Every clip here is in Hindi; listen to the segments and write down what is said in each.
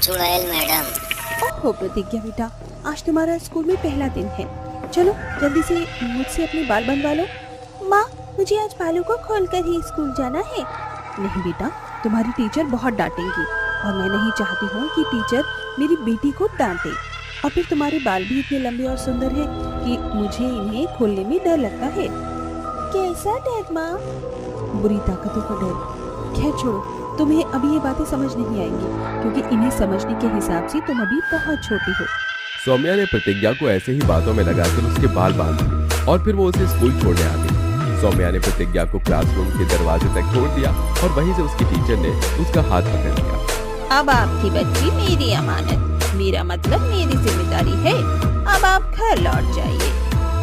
चुड़ैल मैडम। ओहो प्रतिज्ञा बेटा, आज तुम्हारा स्कूल में पहला दिन है। चलो जल्दी से मुझसे अपने बाल बनवा लो। माँ, मुझे आज बालों को खोलकर ही स्कूल जाना है। नहीं बेटा, तुम्हारी टीचर बहुत डांटेंगी और मैं नहीं चाहती हूँ कि टीचर मेरी बेटी को डांटे। और फिर तुम्हारे बाल भी इतने लंबे और सुंदर हैं कि मुझे इन्हें खोलने में डर लगता है। कैसा डर माँ? बुरी ताकतों का डर। खैर छोड़ो, तुम्हें अभी ये बातें समझ नहीं आएंगी क्योंकि इन्हें समझने के हिसाब से तुम अभी बहुत छोटी हो। सौम्या ने प्रतिज्ञा को ऐसे ही बातों में लगाकर उसके बाल बांध दिए और फिर वो उसे स्कूल छोड़ने आ गई। सौम्या ने प्रतिज्ञा को क्लासरूम के दरवाजे तक छोड़ दिया और वहीं से उसकी टीचर ने उसका हाथ पकड़ लिया। अब आपकी बच्ची मेरी अमानत, मेरा मतलब मेरी जिम्मेदारी है। अब आप घर लौट जाइए।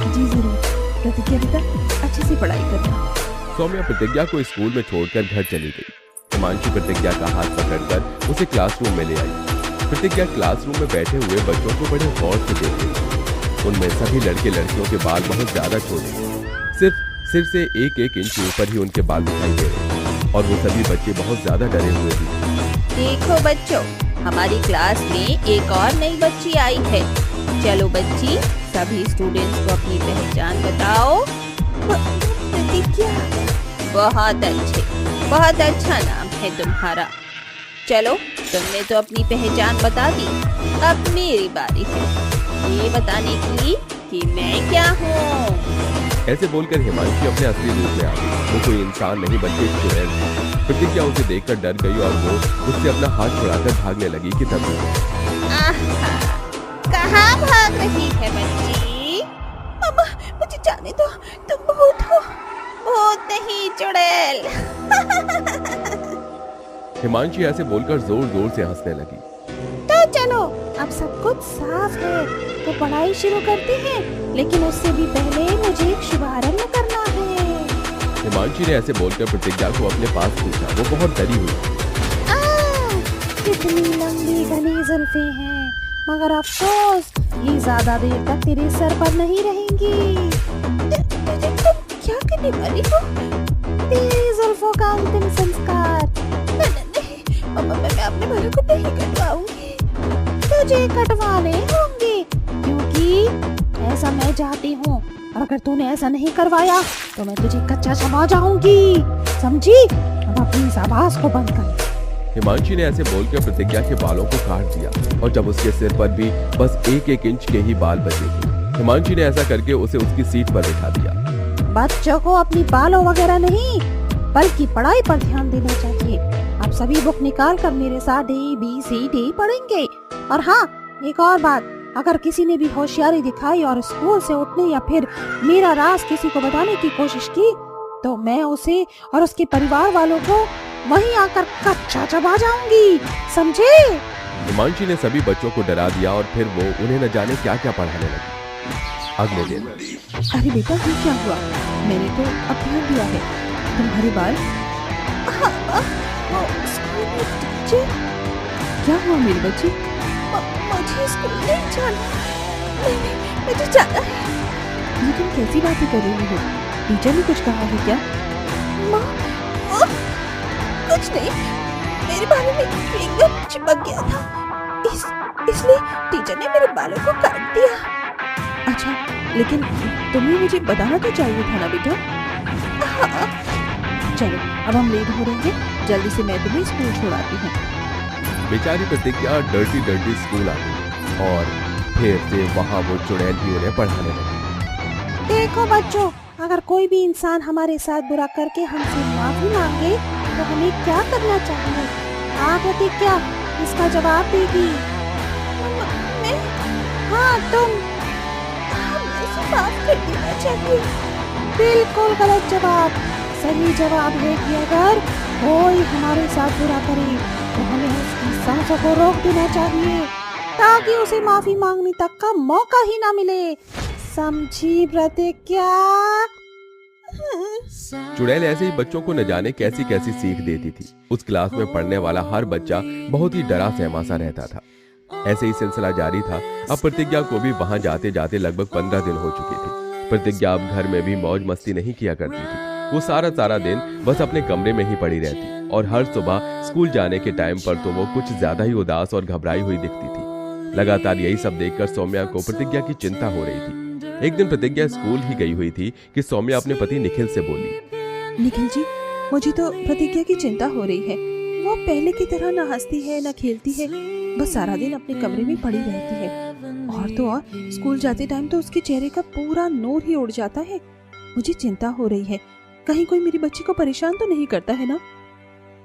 जी जरूर प्रतिज्ञा बेटा, अच्छे से पढ़ाई करना। सौम्या प्रतिज्ञा को स्कूल में छोड़कर घर चली गई। हिमांशु प्रतिज्ञा का हाथ पकड़कर उसे क्लासरूम में ले आई। प्रतिज्ञा क्लासरूम में बैठे हुए बच्चों को बड़े गौर से देख रही थी। उनमें सभी लड़के लड़कियों के बाल बहुत ज्यादा छोटे, सिर्फ सिर से 1-1 इंच ऊपर ही उनके बाल दिखाई दे रहे और वो सभी बच्चे बहुत ज्यादा डरे हुए थे। देखो बच्चों, हमारी क्लास में एक और नई बच्ची आई है। चलो बच्ची, सभी स्टूडेंट्स को अपनी पहचान बताओ। प्रतिज्ञा। बहुत अच्छे, बहुत अच्छा नाम है तुम्हारा। चलो, तुमने तो अपनी पहचान बता दी, अब मेरी बारी है ये बताने की कि मैं क्या हूँ। ऐसे बोलकर हिमांशु अपने असली रूप में आ गई। वो कोई इंसान नहीं बल्कि एक चुड़ैल थी। प्रतिज्ञा उसे देखकर डर गई और वो उससे अपना हाथ छुड़ाकर भागने लगी कि तब कहाँ भाग रही है बच्ची? अब मुझे जाने दो, तुम भूत हो। भूत नहीं, चुड़ैल। हिमांशी ऐसे बोलकर जोर जोर से हंसने लगी। तो चलो, अब सब कुछ साफ है तो पढ़ाई शुरू करते हैं, लेकिन उससे भी पहले मुझे एक शुभारंभ करना है। हिमांशी ने ऐसे बोलकर प्रतिज्ञा को अपने पास खींचा। वो बहुत डरी हुई। कितनी लंबी घनी जुल्फें हैं, मगर अफसोस ये ज्यादा देर तक तेरे सर पर नहीं रहेंगी। तुम क्या करने वाली हो? तेरी जुल्फों का अंतिम संस्कार। मैं अपने बालों को नहीं कटवाऊंगी, तुझे कटवाने होंगे क्योंकि ऐसा मैं चाहती हूँ। और अगर तूने ऐसा नहीं करवाया तो मैं तुझे कच्चा समझ जाऊंगी, समझी? अब अपनी इस आवाज को बंद कर। हिमांशी ने ऐसे बोलकर प्रतिज्ञा के बालों को काट दिया और जब उसके सिर पर भी बस 1-1 इंच के ही बाल बचे थे, हिमांशी ने ऐसा करके उसे उसकी सीट पर बिठा दिया। बच्चों को अपनी बालों वगैरह नहीं बल्कि पढ़ाई पर ध्यान देना चाहिए। आप सभी बुक निकाल कर मेरे साथ ABCD पढ़ेंगे। और हाँ, एक और बात, अगर किसी ने भी होशियारी दिखाई और स्कूल से उठने या फिर मेरा राज किसी को बताने की कोशिश की तो मैं उसे और उसके परिवार वालों को वहीं आकर कच्चा चबा जाऊंगी, समझे? हिमांशी ने सभी बच्चों को डरा दिया और फिर वो उन्हें न जाने क्या क्या पढ़ाने लगी। अगले दिन। अरे बेटा, ये क्या हुआ? मैंने तो अब ध्यान दिया है तुम्हारे बाल। क्या हुआ मेरी बच्ची? मुझे स्कूल नहीं जाना। मुझे जाना है। ये तुम कैसी बातें कर रही हो? टीचर ने कुछ कहा है क्या? माँ, कुछ नहीं, मेरे बालों में एकदम चिपक गया था, इसलिए टीचर ने मेरे बालों को काट दिया। अच्छा, लेकिन तुम्हें मुझे बताना तो चाहिए था ना बेटा। हाँ। चलो, अब हम लेट हो रहे हैं, जल्दी से मैं तुम्हें स्कूल छोड़ाती हूँ। बेचारी प्रतिज्ञा डर्टी डर्टी स्कूल आ गई और फिर से वहाँ वो चुड़ैल भी उन्हें पढ़ाने लगी। देखो बच्चों, अगर कोई भी इंसान हमारे साथ बुरा करके हमसे माफी मांगे तो हमें क्या करना चाहिए? हाँ प्रतिज्ञा, इसका जवाब देगी। मैं? हाँ तुम। हमें इसे माफ कर देना चाहिए। बिल्कुल गलत जवाब। सही जवाब है कि अगर कोई हमारे साथ बुरा करे तो हमें उसकी सांसों को रोक देना चाहिए ताकि उसे माफी मांगने तक का मौका ही ना मिले, समझी प्रतिज्ञा? चुड़ैल ऐसे ही बच्चों को न जाने कैसी कैसी सीख देती थी। उस क्लास में पढ़ने वाला हर बच्चा बहुत ही डरा सहमा सा रहता था। ऐसे ही सिलसिला जारी था। अब प्रतिज्ञा को भी वहां जाते जाते लगभग 15 दिन हो चुके थे। प्रतिज्ञा अब घर में भी मौज मस्ती नहीं किया करती थी। वो सारा दिन बस अपने कमरे में ही पड़ी रहती। और हर सुबह स्कूल जाने के टाइम पर तो वो कुछ ज्यादा ही उदास और घबराई हुई दिखती थी। लगातार यही सब देखकर सौम्या को प्रतिज्ञा की चिंता हो रही थी। एक दिन प्रतिज्ञा स्कूल ही गई हुई थी कि सौम्या अपने पति निखिल से बोली, निखिल जी, मुझे तो प्रतिज्ञा की चिंता हो रही है। वो पहले की तरह न हंसती है न खेलती है, बस सारा दिन अपने कमरे में पड़ी रहती है। और तो और स्कूल जाते टाइम तो उसके चेहरे का पूरा नूर ही उड़ जाता है। मुझे चिंता हो रही है, कहीं कोई मेरी बच्ची को परेशान तो नहीं करता है ना?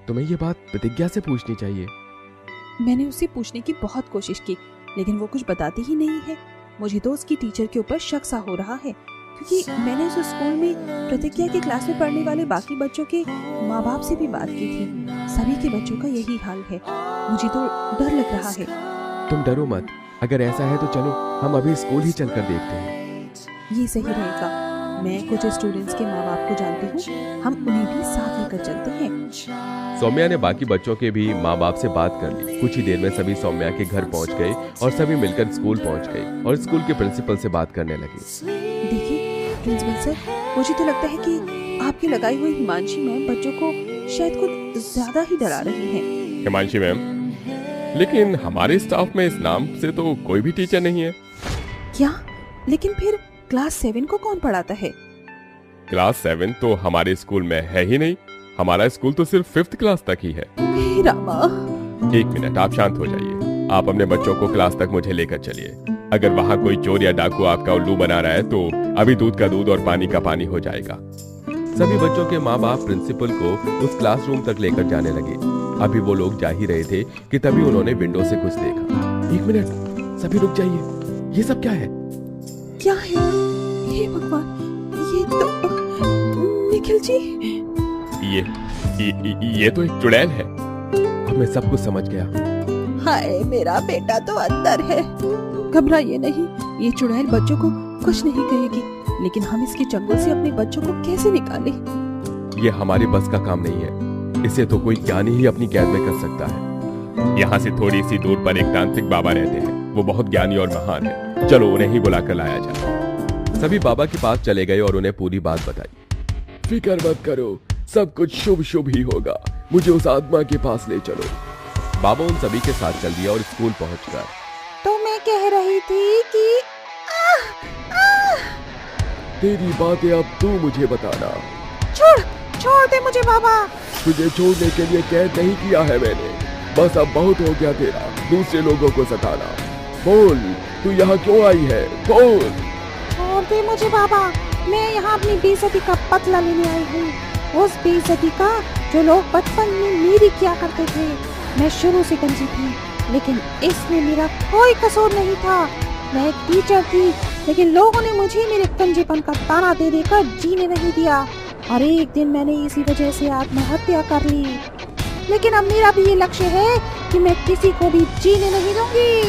तुम्हें ये बात प्रतिज्ञा से पूछनी चाहिए। मैंने उससे पूछने की बहुत कोशिश की, लेकिन वो कुछ बताती ही नहीं है। मुझे तो उसकी टीचर के ऊपर शक सा हो रहा है, क्योंकि मैंने उस स्कूल में प्रतिज्ञा की क्लास में पढ़ने वाले बाकी बच्चों के माँ बाप से भी बात की थी। सभी के बच्चों का यही हाल है। मुझे तो डर लग रहा है। तुम डरो मत, अगर ऐसा है तो चलो हम अभी स्कूल ही चलकर देखते हैं। ये सही रहेगा। मैं कुछ स्टूडेंट्स के माँ बाप को जानती हूँ, हम उन्हें भी साथ लेकर चलते हैं। सौम्या ने बाकी बच्चों के भी माँ बाप से बात कर ली। कुछ ही देर में सभी सौम्या के घर पहुँच गए और सभी मिलकर स्कूल पहुँच गए और स्कूल के प्रिंसिपल से बात करने लगे। देखिए प्रिंसिपल सर, मुझे तो लगता है कि आपकी लगाई हुई हिमांशी मैम बच्चों को शायद कुछ ज्यादा ही डरा रही हैं। हिमांशी मैम, लेकिन हमारे स्टाफ में इस नाम से तो कोई भी टीचर नहीं है। क्या? लेकिन फिर क्लास 7 को कौन पढ़ाता है? क्लास 7 तो हमारे स्कूल में है ही नहीं। हमारा स्कूल तो सिर्फ 5th क्लास तक ही है। हे रामा। एक मिनट, आप शांत हो जाइए। आप अपने बच्चों को क्लास तक मुझे लेकर चलिए। अगर वहाँ कोई चोर या डाकू आपका उल्लू बना रहा है तो अभी दूध का दूध और पानी का पानी हो जाएगा। सभी बच्चों के माँ बाप प्रिंसिपल को उस क्लासरूम तक लेकर जाने लगे। अभी वो लोग जा ही रहे थे कि तभी उन्होंने विंडो से कुछ देखा। एक मिनट, सभी रुक जाइए। ये सब क्या है? क्या है? हे भगवान, ये तो निखिल जी। ये तो एक चुड़ैल है। अब मैं सब कुछ समझ गया। हाय, मेरा बेटा तो अंदर है। घबराइए नहीं, ये चुड़ैल बच्चों को कुछ नहीं कहेगी, लेकिन हम इसके चंगुल से अपने बच्चों को कैसे निकालें? ये हमारी बस का काम नहीं है। इसे तो कोई ज्ञानी ही अपनी कैद में कर सकता है। यहाँ से थोड़ी सी दूर पर एक तांत्रिक बाबा रहते हैं। वो बहुत ज्ञानी और महान है। चलो उन्हें ही बुलाकर लाया जाए। सभी बाबा के पास चले गए और उन्हें पूरी बात बताई। फिक्र मत करो, सब कुछ शुभ शुभ ही होगा। मुझे उस आत्मा के पास ले चलो। बाबा उन सभी के साथ चल दिया और स्कूल पहुंचकर, तो मैं कह रही थी कि तेरी बातें अब तू मुझे बताना। छोड़ दे मुझे बाबा। तुझे छोड़ने के लिए कैद नहीं किया है मैंने। बस अब बहुत हो गया तेरा दूसरे लोगों को सताना। बोल, तू यहाँ क्यों आई है? बोल। छोड़ दे मुझे बाबा, मैं यहाँ अपनी बेइज्जती का बदला लेने आई हूँ। उस बेइज्जती का जो लोग बचपन में मेरी किया करते थे। मैं शुरू से गंजी थी, लेकिन इसमें मेरा कोई कसूर नहीं था। मैं एक टीचर थी, लेकिन लोगों ने मुझे मेरे गंजेपन का ताना दे देकर जीने नहीं दिया, और एक दिन मैंने इसी वजह से आत्महत्या कर ली। लेकिन अब मेरा भी ये लक्ष्य है कि मैं किसी को भी जीने नहीं दूंगी।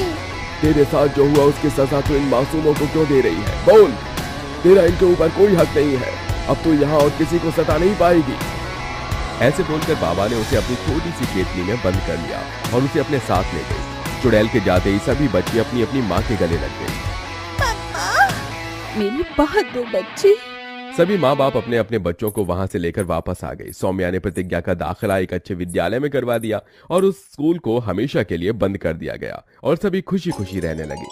तेरे साथ जो हुआ उसकी सजा तो इन मासूमों को क्यों दे रही है? बोल, तेरा इनके ऊपर कोई हक नहीं है। अब तो यहाँ और किसी को सता नहीं पाएगी। ऐसे बोलकर बाबा ने उसे अपनी छोटी सी केतली में बंद कर लिया और उसे अपने साथ ले गए। चुड़ैल के जाते ही सभी बच्चे अपनी अपनी माँ के गले लग गए। मेरी बहादुर बच्ची। सभी माँ बाप अपने अपने बच्चों को वहां से लेकर वापस आ गए। सौम्या ने प्रतिज्ञा का दाखिला एक अच्छे विद्यालय में करवा दिया और उस स्कूल को हमेशा के लिए बंद कर दिया गया और सभी खुशी खुशी रहने लगे।